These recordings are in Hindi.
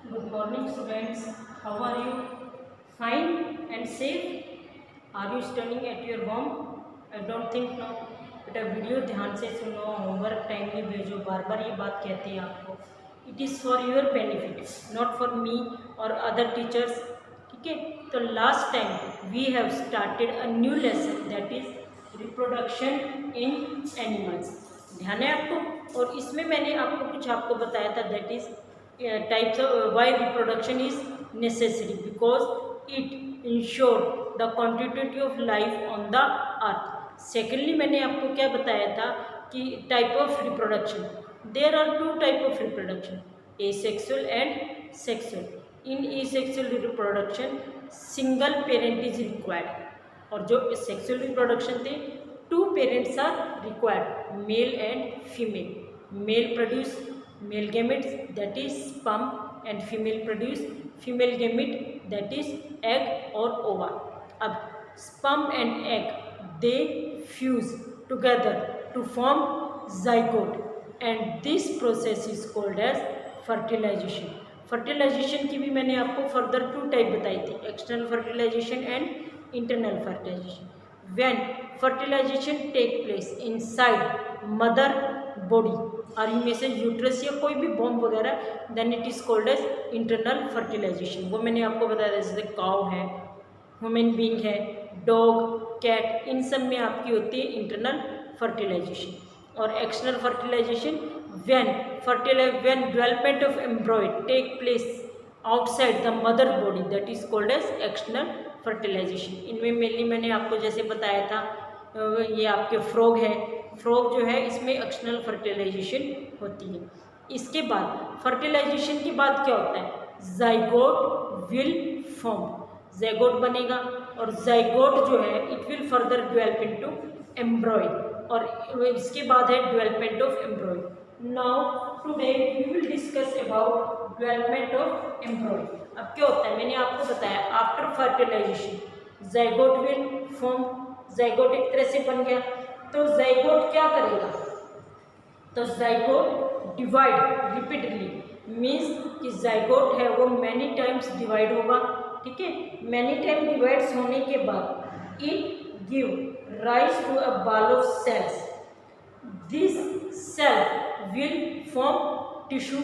Good morning, students. How are you? Fine and safe? Are you studying at your home? I don't think no. बेटा वीडियो ध्यान से सुनो, होमवर्क टाइमली भेजो, बार बार ये बात कहते हैं आपको. It is for your benefit, not for me और अदर टीचर्स. ठीक है. तो last time we have started a new lesson that is reproduction in animals. ध्यान है आपको. और इसमें मैंने आपको बताया था that is types of why reproduction is necessary because it ensure the continuity of life on the earth. Secondly मैंने आपको क्या बताया था कि type of reproduction, there are two type of reproduction, asexual and sexual. In asexual reproduction single parent is required और जो sexual reproduction थे two parents are required, male and female. Male produce male gametes that is sperm and female produce female gamete that is egg or ova. अब sperm and egg they fuse together to form zygote and this process is called as fertilization. Fertilization की भी मैंने आपको फर्दर टू टाइप बताई थी, external fertilization and internal fertilization. When fertilization take place inside mother body और इनमें से यूट्रस या कोई भी बॉम्ब वगैरह, then it is called as internal fertilization. वो मैंने आपको बताया था, जैसे काउ है, ह्यूमन बीइंग है, डॉग, कैट, इन सब में आपकी होती है इंटरनल फर्टिलाइजेशन. और external fertilization when development of embryo take place outside the mother body that is called as external fertilization. इनमें मेनली मैंने आपको जैसे बताया था, ये आपके फ्रॉग है, फ्रॉग जो है इसमें एक्सटर्नल फर्टिलाइजेशन होती है. इसके बाद फर्टिलाइजेशन के बाद क्या होता है, जाइगोट विल फॉर्म, जाइगोट बनेगा और जाइगोट जो है it will further develop into एम्ब्रॉय और इसके बाद है development of एम्ब्रॉय. Now today we will discuss about development of embryo. अब क्या होता है, मैंने आपको बताया after fertilization zygote will form. Zygote एक तरह से बन गया तो जाइगोट क्या करेगा, तो जाइगोट डिवाइड रिपीटली, मीन्स कि जाइगोट है वो मैनी टाइम्स डिवाइड होगा. ठीक है. मैनी टाइम डिवाइड्स होने के बाद it give rise to a ball of cells. This cell will form tissue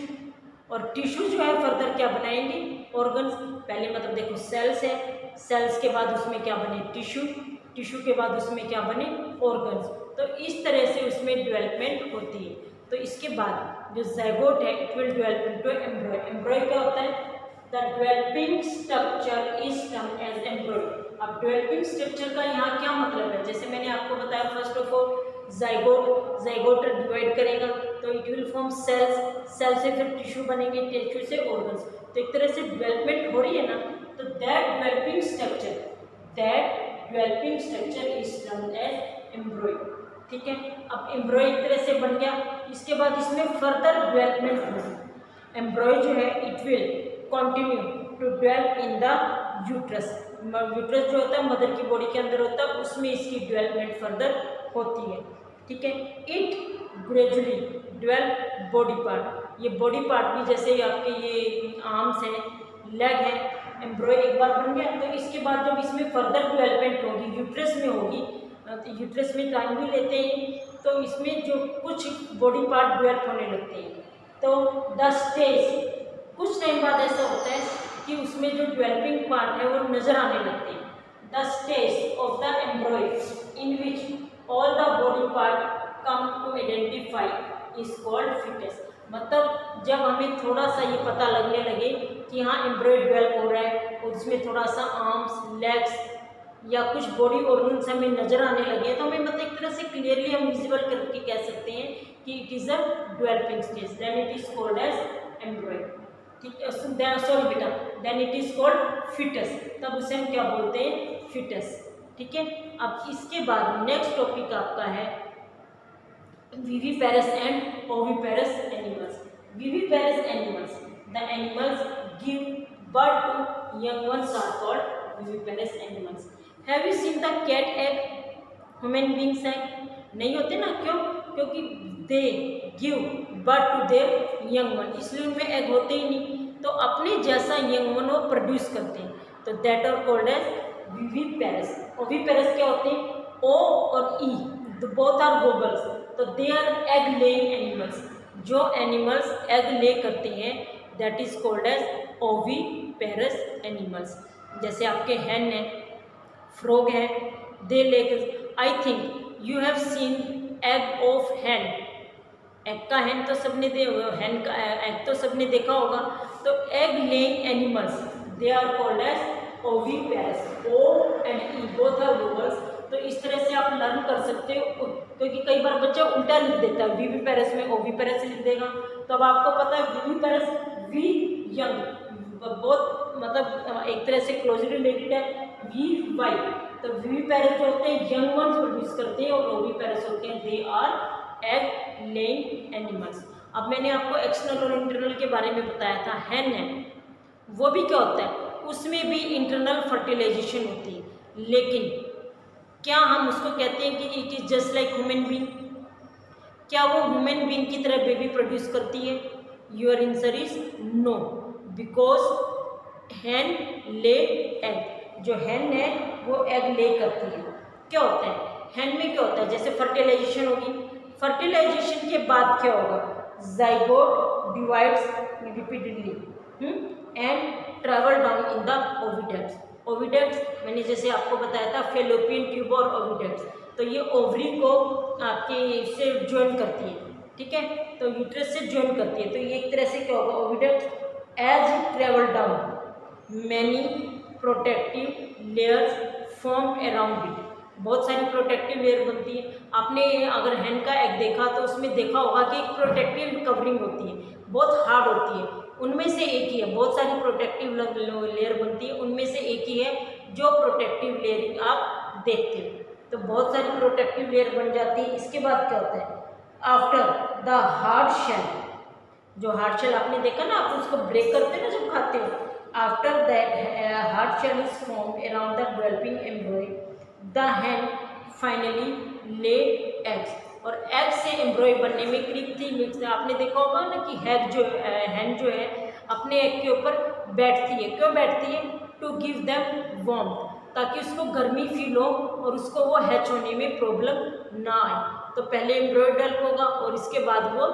और टिश्यू जो है फर्दर क्या बनाएंगे, ऑर्गन्स. पहले मतलब देखो सेल्स है, सेल्स के बाद उसमें क्या बने टिश्यू, टिश्यू के बाद उसमें क्या बने ऑर्गन्स. तो इस तरह से उसमें डेवलपमेंट होती है. तो इसके बाद जो जाइगोट है it will develop into embryo. Embryo क्या होता है, the developing structure is termed as embryo. अब डेवलपिंग स्ट्रक्चर का यहाँ क्या मतलब है, जैसे मैंने आपको बताया first of all zygote divide करेगा तो it will form cells, cell से फिर टिश्यू बनेंगे, टिश्यू से ऑर्गन्स. तो एक तरह से डेवलपमेंट हो रही है ना, तो that developing structure is termed as embryo. ठीक है. अब एम्ब्रॉय एक तरह से बन गया, इसके बाद इसमें फर्दर डेवलपमेंट होगी. एम्ब्रॉय जो है it will continue to develop in the uterus. Uterus जो होता है मदर की बॉडी के अंदर होता है, उसमें इसकी डेवलपमेंट फर्दर होती है. ठीक है. It gradually develop body part. ये बॉडी पार्ट भी जैसे आपके ये आर्म्स हैं, लेग है, एम्ब्रॉय एक बार बन गया तो इसके बाद जब इसमें फर्दर डेवलपमेंट होगी यूट्रस में होगी, तो यूट्रस में टाइम भी लेते हैं तो इसमें जो कुछ बॉडी पार्ट डेवलप होने लगते हैं. तो द स्टेज कुछ टाइम बाद ऐसा होता है कि उसमें जो डेवलपिंग पार्ट है वो नज़र आने लगते हैं. The stage of the एम्ब्रॉय in which all the body part come to identify is called fetus. मतलब जब हमें थोड़ा सा ये पता लगने लगे कि हाँ एम्ब्रॉय डेवलप हो रहा है और उसमें थोड़ा सा आर्म्स, लेग्स या कुछ बॉडी ऑर्गन्स हमें नजर आने लगे तो हमें मतलब एक तरह से क्लियरली हम विजिबल करके कह सकते हैं कि it is a developing stage, then it is called as embryo. ठीक है. सॉरी बेटा, then it is called foetus. तब उसे हम क्या बोलते हैं, फिटस. ठीक है. अब इसके बाद नेक्स्ट टॉपिक आपका है viviparous and oviparous animals. Viviparous animals, the animals give birth to young ones are called viviparous animals. Have you seen the cat egg, human beings egg नहीं होते ना, क्यों, क्योंकि they give birth to their young one, इसलिए उनमें एग होते ही नहीं. तो अपने जैसा यंग वन वो प्रोड्यूस करते हैं, तो that are called as viviparous. Oviparous क्या होते हैं? ओ और ई बोथ आर वोबल्स, तो they are egg laying animals. जो एनिमल्स एग ले करते हैं that is called as oviparous animals. जैसे आपके हैन है, फ्रॉग है, they lay, I think you have seen egg of hen. Egg का हैन तो सबने हैन का एग तो सबने देखा होगा। तो egg laying animals they are called as oviparous. O and E both are vowels. तो इस तरह से आप लर्न कर सकते हो, क्योंकि कई बार बच्चा उल्टा लिख देता है, विविपेरस में ओविपेरस लिख देगा। तो अब आपको पता है विविपेरस वी यंग, बहुत मतलब एक तरह से क्लोजली रिलेटेड है वी वाई। तो विविपेरस जो होते हैं यंग वंस प्रोड्यूस करते हैं, और ओविपेरस होते हैं they are egg laying animals. अब मैंने आपको एक्सटर्नल और इंटरनल के बारे में बताया था। हैन है वो भी क्या होता है, उसमें भी इंटरनल फर्टिलाइजेशन होती है, लेकिन क्या हम उसको कहते हैं कि it is just like human being? क्या वो ह्यूमन बीइंग की तरह बेबी प्रोड्यूस करती है? Your answer is no, because hen lay egg. जो हैन है वो एग ले करती है। क्या होता है हैन में? क्या होता है, जैसे फर्टिलाइजेशन होगी, फर्टिलाइजेशन के बाद क्या होगा, zygote divides repeatedly and travel down in the oviducts. Oviducts मैंने जैसे आपको बताया था फेलोपियन ट्यूब और ओविडक्ट्स, तो ये ओवरी को आपके से ज्वाइन करती है, ठीक है, तो यूट्रस से ज्वाइन करती है। तो ये एक तरह से क्या होगा, oviducts as travel down many protective layers form around it. बहुत सारी प्रोटेक्टिव लेयर बनती है। आपने अगर हैन का एग देखा तो उसमें देखा होगा कि एक प्रोटेक्टिव कवरिंग होती है, बहुत हार्ड होती है। उनमें से एक ही है, बहुत सारी प्रोटेक्टिव लेयर बनती है, उनमें से एक ही है जो प्रोटेक्टिव लेयर आप देखते हो। तो बहुत सारी प्रोटेक्टिव लेयर बन जाती है। इसके बाद क्या होता है, आफ्टर द हार्ड शेल, जो हार्ड शेल आपने देखा ना, आप उसको ब्रेक करते हो ना जब खाते हो, after that hard shell is form around the developing embryo, the hen finally lay eggs. और एग से एम्ब्रॉय बनने में करीब 3 वीक्स, आपने देखा होगा ना कि हैन जो है अपने एग के ऊपर बैठती है। क्यों बैठती है? टू गिव देम वार्मथ, ताकि उसको गर्मी फील हो और उसको वो हैच होने में प्रॉब्लम ना आए। तो पहले एम्ब्रॉय डेवलप होगा और इसके बाद वो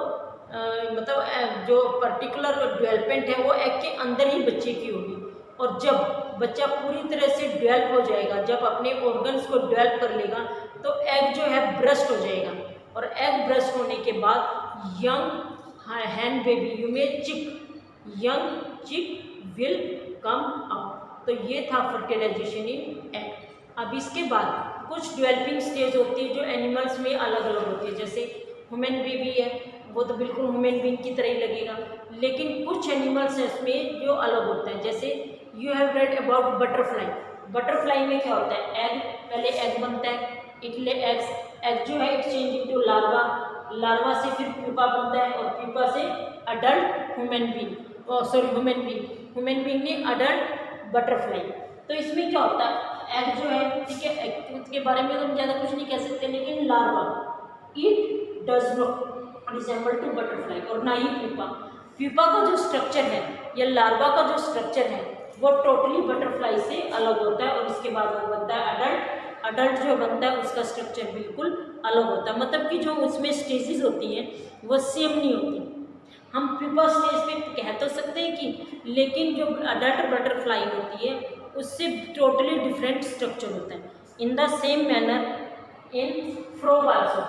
मतलब जो पर्टिकुलर डेवलपमेंट है वो एग के अंदर ही बच्चे की होगी। और जब बच्चा पूरी तरह से डेवलप हो जाएगा, जब अपने ऑर्गन्स को डेवलप कर लेगा, तो एग जो है ब्रस्ट हो जाएगा। और एग ब्रस्ट होने के बाद young hen baby you may chick, young चिक विल कम आउट। तो ये था फर्टिलाइजेशन इन एग। अब इसके बाद कुछ डेवलपिंग स्टेज होती है जो एनिमल्स में अलग अलग होती है। जैसे ह्यूमन बेबी है, वो तो बिल्कुल ह्यूमन बीइंग की तरह ही लगेगा, लेकिन कुछ एनिमल्स हैं उसमें जो अलग होता है। जैसे you have read about butterfly. Butterfly में क्या होता है, एग, पहले एग बनता है, इट ले एग्स, एग जो है एक्सचेंज इनटू लार्वा, लार्वा से फिर प्यूपा बनता है और प्यूपा से adult human being, human being ने अडल्ट बटरफ्लाई। तो इसमें क्या होता है, एग जो है, ठीक है, एग के बारे में तो हम ज़्यादा कुछ नहीं कह सकते, लेकिन larva it does not resemble to butterfly, और ना ही प्यूपा। प्यूपा का जो स्ट्रक्चर है या लार्वा का जो स्ट्रक्चर है वो टोटली बटरफ्लाई से अलग होता है। और इसके बाद वो बनता है अडल्ट। अडल्ट जो बनता है उसका स्ट्रक्चर बिल्कुल अलग होता है, मतलब कि जो उसमें स्टेजेस होती हैं वो सेम नहीं होती। हम प्यूपा स्टेज पे कह तो सकते हैं कि, लेकिन जो अडल्ट बटरफ्लाई होती है उससे टोटली डिफरेंट स्ट्रक्चर होता है। In the same manner in frog also.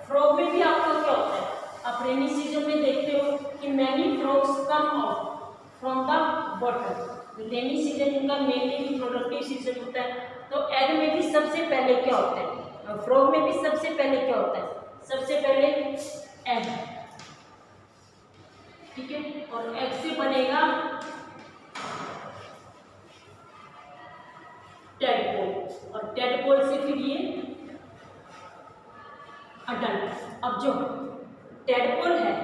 Frog में भी आपका क्या होता है, आप रेनी सीजन में देखते हो कि many frogs come out from the water. Rainy season इनका मेनली रिप्रोडक्टिव सीजन होता है। तो एग में भी सबसे पहले क्या होता है, फ्रॉग में भी सबसे पहले क्या होता है, सबसे पहले एग, ठीक है, और एग से बनेगा टेडपोल, और टेडपोल से फिर ये अडल्ट। अब जो टेडपोल है,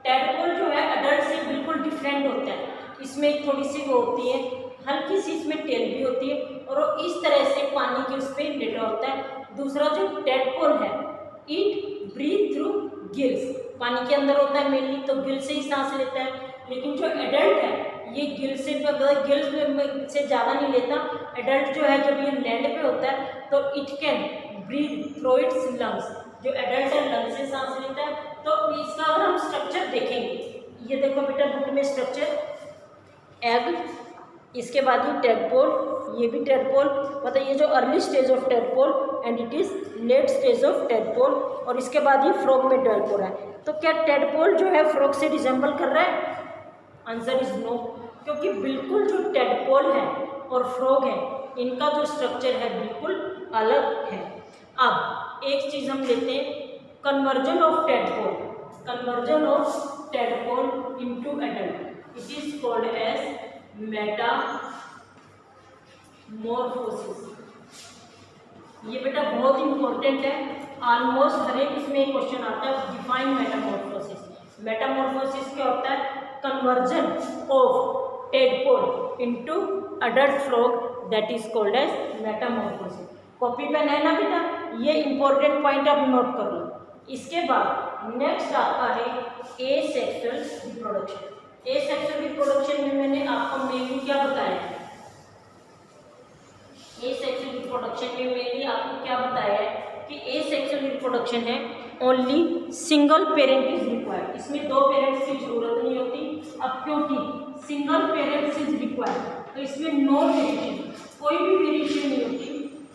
टेडपोल जो है अडल्ट से बिल्कुल डिफरेंट होता है। इसमें एक थोड़ी सी वो होती है, हल्की सी इसमें टेल भी होती है, और वो इस तरह से पानी के उस पर लेटा होता है। दूसरा जो टेडपोल है, इट ब्रीथ थ्रू गिल्स, पानी के अंदर होता है मेनली, तो गिल से ही सांस लेता है। लेकिन जो एडल्ट ये गिल से ज़्यादा नहीं लेता। एडल्ट जो है जब ये लैंड पे होता है तो it can breathe through its lungs. जो एडल्ट है लंग से सांस लेता है। तो इसका अगर हम स्ट्रक्चर देखेंगे, ये देखो बेटा बुक में स्ट्रक्चर, एग, इसके बाद ये टेडपोल, ये भी टेडपोल, मतलब ये जो early stage of tadpole and it is late stage of tadpole, और इसके बाद ये फ्रॉग में डेवलप हो रहा है। तो क्या टेडपोल जो है फ्रॉग से रिजेंबल कर रहा है? आंसर इज नो, क्योंकि बिल्कुल जो टेडपोल है और फ्रॉग है इनका जो स्ट्रक्चर है बिल्कुल अलग है। अब एक चीज़ हम लेते हैं, conversion of tadpole, conversion of tadpole into adult, it is called as metamorphosis. ये बेटा बहुत इंपॉर्टेंट है, ऑलमोस्ट हर एक इसमें क्वेश्चन आता है, डिफाइन मेटामॉर्फोसिस। मेटामॉर्फोसिस क्या होता है? Conversion of tadpole into adult frog, that is called as metamorphosis. Copy pen है ना बेटा, ये इंपॉर्टेंट पॉइंट आप नोट कर लो। इसके बाद नेक्स्ट आपका है एसेक्सुअल रिप्रोडक्शन। एसेक्सुअल रिप्रोडक्शन में मैंने आपको मेनली क्या बताया है? एसेक्सुअल रिप्रोडक्शन में मेनली आपको क्या बताया है कि एसेक्सुअल रिप्रोडक्शन है only single parent is required. इसमें दो पेरेंट्स की जरूरत नहीं होती। अब क्योंकि सिंगल पेरेंट्स इज रिक्वायर्ड तो इसमें नो वेरिएशन, कोई भी वेरिएशन नहीं होती।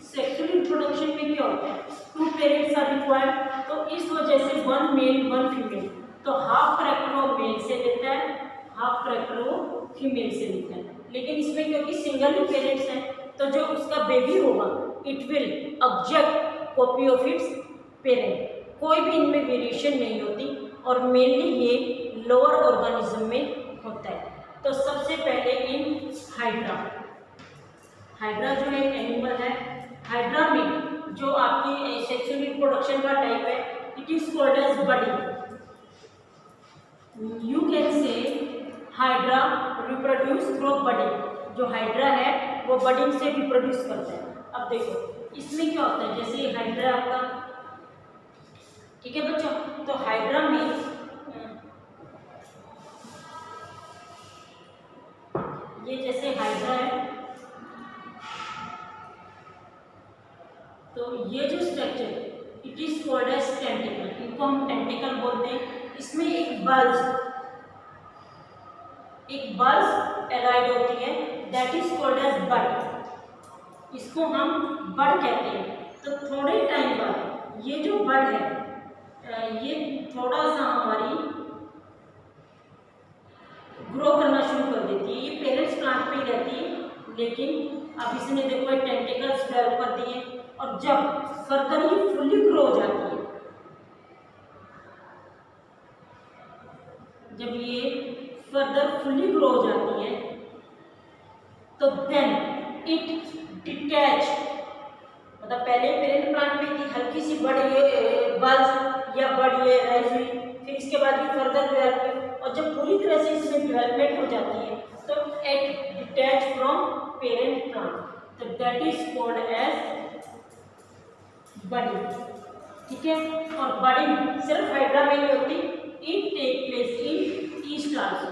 सेक्सुअल रिप्रोडक्शन में क्या होता है? टू पेरेंट्स आर रिक्वायर्ड, तो इस वजह से वन मेल वन फीमेल, तो हाफ करेक्टर वो मेल से लेता है, हाफ करेक्टर वो फीमेल से लेता है। लेकिन इसमें क्योंकि सिंगल ही पेरेंट्स हैं तो जो उसका बेबी होगा it will object copy of its parent, कोई भी इनमें वेरिएशन नहीं होती, और मेनली ये लोअर ऑर्गेनिज्म में होता है। तो सबसे पहले इन हाइड्रा, हाइड्रा जो एक एनिमल है, हाइड्रा में जो आपकी सेक्सुअल रिप्रोडक्शन का टाइप है it is called as budding. You can say hydra reproduce through budding. जो हाइड्रा है वो बडिंग से रिप्रोड्यूस करता है। अब देखो इसमें क्या होता है, जैसे ये हाइड्रा आपका, ठीक है बच्चों, तो हाइड्रा में ये जैसे हाइड्रा है तो ये जो structure it is called as tentacle, इनको हम टेंटिकल बोलते हैं। इसमें एक बल्ज एलाइड होती है दैट इज कॉल्ड एज बड, इसको हम बड कहते हैं। तो थोड़े टाइम बाद ये जो बड है ये थोड़ा सा हमारी ग्रो करना शुरू कर देती है। ये पेरेंट्स प्लांट पे ही रहती है, लेकिन अब इसने देखो टेंटिकल्स डेवलप कर दिए, और जब फर्दर ये फुल्ली ग्रो हो जाती है, जब ये फर्दर फुल्ली ग्रो हो जाती है तो देन इट डिटैच, मतलब पहले पेरेंट प्लांट में थी हल्की सी बड़ ये बल्ज या बड़ ये राइज हुई, फिर इसके बाद ये फर्दर डेवलपमेंट, और जब पूरी तरह से इसमें डेवलपमेंट हो जाती है तो it detach from parent plant, तो that is called as budding. ठीक है, और बडिंग सिर्फ हाइड्रा में नहीं होती, it take place in yeast also,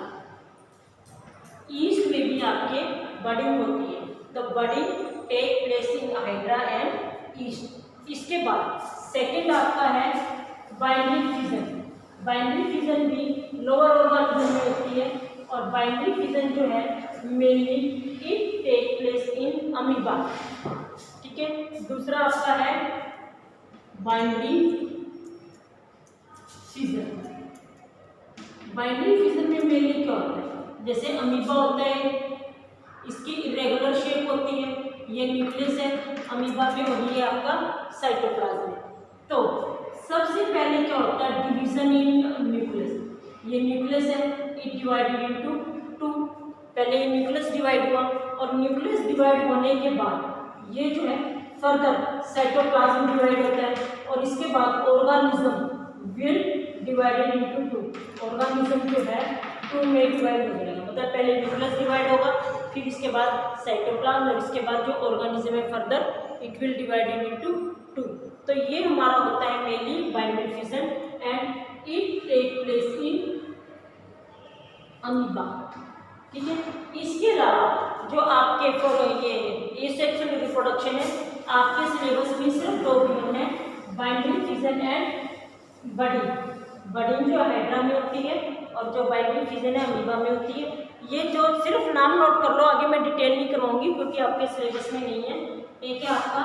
yeast में भी आपके बडिंग होती है। तो budding take place in hydra and yeast. इसके बाद सेकेंड आपका है बाइनरी फिजन। बाइनरी फिजन भी लोअर ऑर्गेनिज्म में होती है, और बाइनरी फिजन जो है mainly it take place in amoeba. ठीक है, दूसरा आपका है बाइनरी फिजन। बाइनरी फिजन में मेनली क्या होता है, जैसे अमीबा होता है, इसकी इरेगुलर शेप होती है, ये न्यूक्लियस है अमीबा में, और ये आपका साइटोप्लाज्म है। तो सबसे पहले क्या होता है, डिवीजन इन न्यूक्लियस। ये न्यूक्लियस है, इट डिवाइडेड इनटू टू, पहले ये न्यूक्लियस डिवाइड हुआ, और न्यूक्लियस डिवाइड होने के बाद ये जो है फर्दर साइटोप्लाज्म डिवाइड होता है, और इसके बाद organism will divided into to. Organism जो है टू में डिवाइड हो जाएगा, मतलब पहले न्यूक्लियस डिवाइड होगा, फिर इसके बाद साइटोप्लाज्म, और इसके बाद जो ऑर्गेनिज्म है further it will divided into two. तो ये हमारा होता है mainly binary fission, and it take place in amoeba. ठीक है। इसके अलावा जो आपके ये सेक्सुअल रिप्रोडक्शन है, आपके सिलेबस में सिर्फ 2 गिवन है, binding, fission and budding. Budding जो हाइड्रा में होती है और जो बाइंडिंग फिजन है अमीबा में होती है। ये जो सिर्फ नाम नोट कर लो, आगे मैं डिटेल नहीं करवाऊंगी क्योंकि आपके सिलेबस में नहीं है। एक है आपका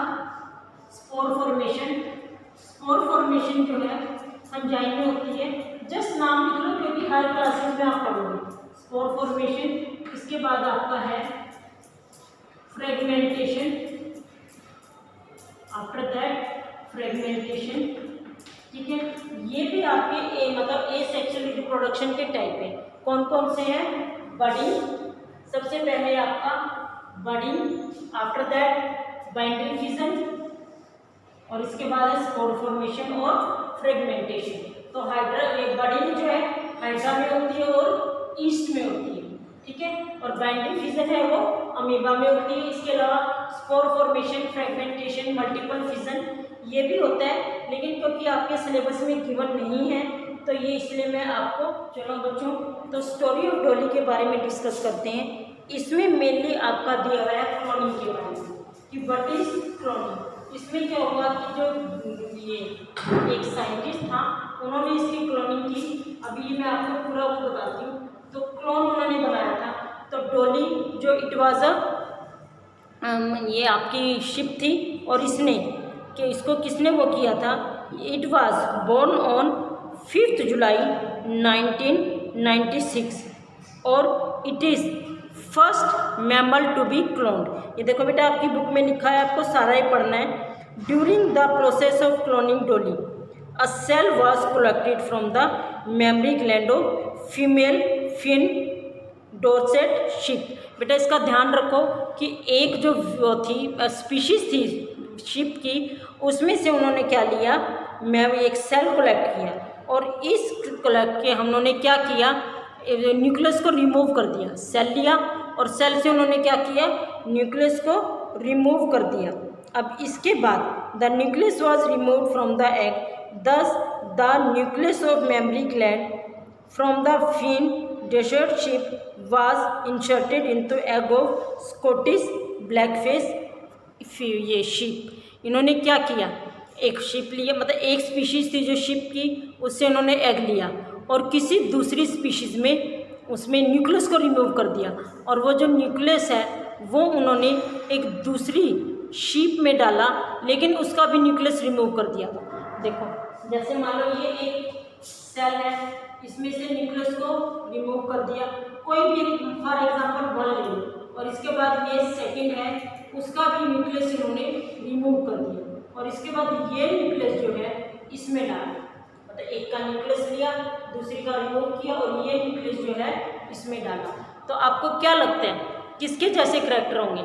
स्पोर फॉर्मेशन। स्पोर फॉर्मेशन जो है फंजाई में होती है, जस्ट नाम लिख लो क्योंकि हर क्लासेस में आप पढ़ोगे स्पोर फॉर्मेशन। इसके बाद आपका है फ्रेगमेंटेशन, आफ्टर दैट फ्रेगमेंटेशन, ठीक है। ये भी आपके मतलब ए सेक्सुअल रिप्रोडक्शन के टाइप है। कौन कौन से हैं? बडिंग, सबसे पहले आपका budding, after that binding fission, और इसके बाद है स्पोर फॉर्मेशन और फ्रेगमेंटेशन। तो बडिंग जो है हाइड्रा में होती है और ईस्ट में होती है, ठीक है। और बाइंडिंग फिजन है वो अमीबा में होती है। इसके अलावा spore formation, fragmentation, multiple fission ये भी होता है, लेकिन क्योंकि आपके सिलेबस में गिवन नहीं है तो ये इसलिए मैं आपको, चलो बच्चों तो स्टोरी ऑफ डॉली के बारे में डिस्कस करते हैं। इसमें मेनली आपका दिया हुआ है क्लोनिंग के बारे में कि व्हाट इज क्लोनिंग। इसमें क्या हुआ कि जो ये एक साइंटिस्ट था उन्होंने इसकी क्लोनिंग की। अभी मैं आपको पूरा वो बताती हूँ। तो क्लोन उन्होंने बनाया था। तो डॉली जो इट वाज ये आपकी शिप थी और इसने कि इसको किसने वो किया था, it was born on 5 July 1996 और it is first mammal to be cloned. ये देखो बेटा आपकी बुक में लिखा है, आपको सारा ही पढ़ना है। During the process of cloning Dolly a cell was collected from the mammary gland of female Finn Dorset sheep. बेटा इसका ध्यान रखो कि एक जो वो थी स्पीशीज थी शिप की, उसमें से उन्होंने क्या लिया, मैं एक सेल कलेक्ट किया और इस कलेक्ट के उन्होंने क्या किया, न्यूक्लियस को रिमूव कर दिया। सेल लिया और सेल से उन्होंने क्या किया, न्यूक्लियस को रिमूव कर दिया। अब इसके बाद the nucleus was removed from the egg, thus the nucleus of mammary gland from the Finn Dorset sheep was inserted into egg of Scottish Blackface ewe sheep. इन्होंने क्या किया, एक शिप लिया, मतलब एक स्पीशीज़ थी जो शिप की, उससे उन्होंने एग लिया और किसी दूसरी स्पीशीज़ में उसमें न्यूक्लियस को रिमूव कर दिया और वो जो न्यूक्लियस है वो उन्होंने एक दूसरी शिप में डाला, लेकिन उसका भी न्यूक्लियस रिमूव कर दिया। देखो जैसे मान लो ये एक सेल है, इसमें से न्यूक्लियस को रिमूव कर दिया, कोई भी फॉर एग्जांपल 1 ले लो, और इसके बाद ये सेकंड है उसका भी न्यूक्लियस इन्होंने रिमूव कर दिया और इसके बाद ये न्यूक्लियस जो है इसमें डाला, मतलब एक का न्यूक्लियस लिया दूसरी का रिमूव किया और ये न्यूक्लियस जो है इसमें डाला। तो आपको क्या लगता है किसके जैसे करैक्टर होंगे?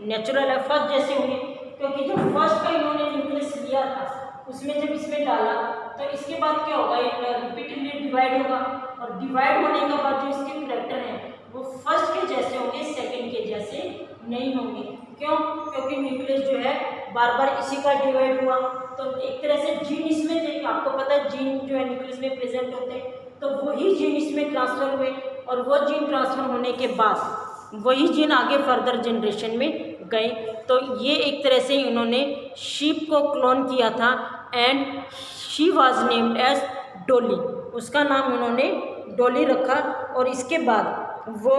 नेचुरल है, फर्स्ट जैसे होंगे, क्योंकि जो फर्स्ट का इन्होंने न्यूक्लियस लिया था उसमें जब इसमें डाला तो इसके बाद क्या होगा, ये रिपीटेडली डिवाइड होगा और डिवाइड होने के बाद जो इसके करैक्टर हैं वो फर्स्ट के जैसे होंगे, सेकंड के जैसे नहीं होंगे। क्यों? क्योंकि न्यूक्लियस जो है बार बार इसी का डिवाइड हुआ, तो एक तरह से जीन इसमें थे, आपको पता है जीन जो है न्यूक्लियस में प्रेजेंट होते हैं, तो वही जीन इसमें ट्रांसफर हुए और वो जीन ट्रांसफर होने के बाद वही जीन आगे फर्दर जनरेशन में गए। तो ये एक तरह से इन्होंने शीप को क्लोन किया था and she was named as Dolly, उसका नाम उन्होंने डॉली रखा और इसके बाद वो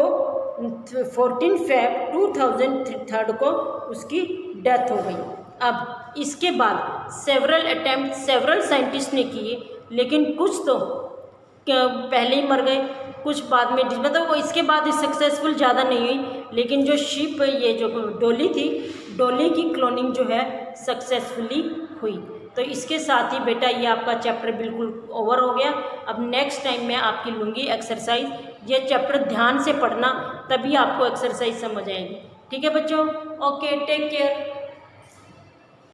14 Feb 2003 को उसकी डेथ हो गई। अब इसके बाद सेवरल साइंटिस्ट ने किए, लेकिन कुछ तो पहले ही मर गए, कुछ बाद में, मतलब वो इसके बाद सक्सेसफुल ज़्यादा नहीं हुई, लेकिन जो शिप ये जो डॉली थी, डॉली की क्लोनिंग जो है सक्सेसफुली हुई। तो इसके साथ ही बेटा ये आपका चैप्टर बिल्कुल ओवर हो गया। अब नेक्स्ट टाइम मैं आपकी लूँगी एक्सरसाइज, ये चैप्टर ध्यान से पढ़ना तभी आपको एक्सरसाइज समझ आएगी। ठीक है बच्चों, ओके, टेक केयर।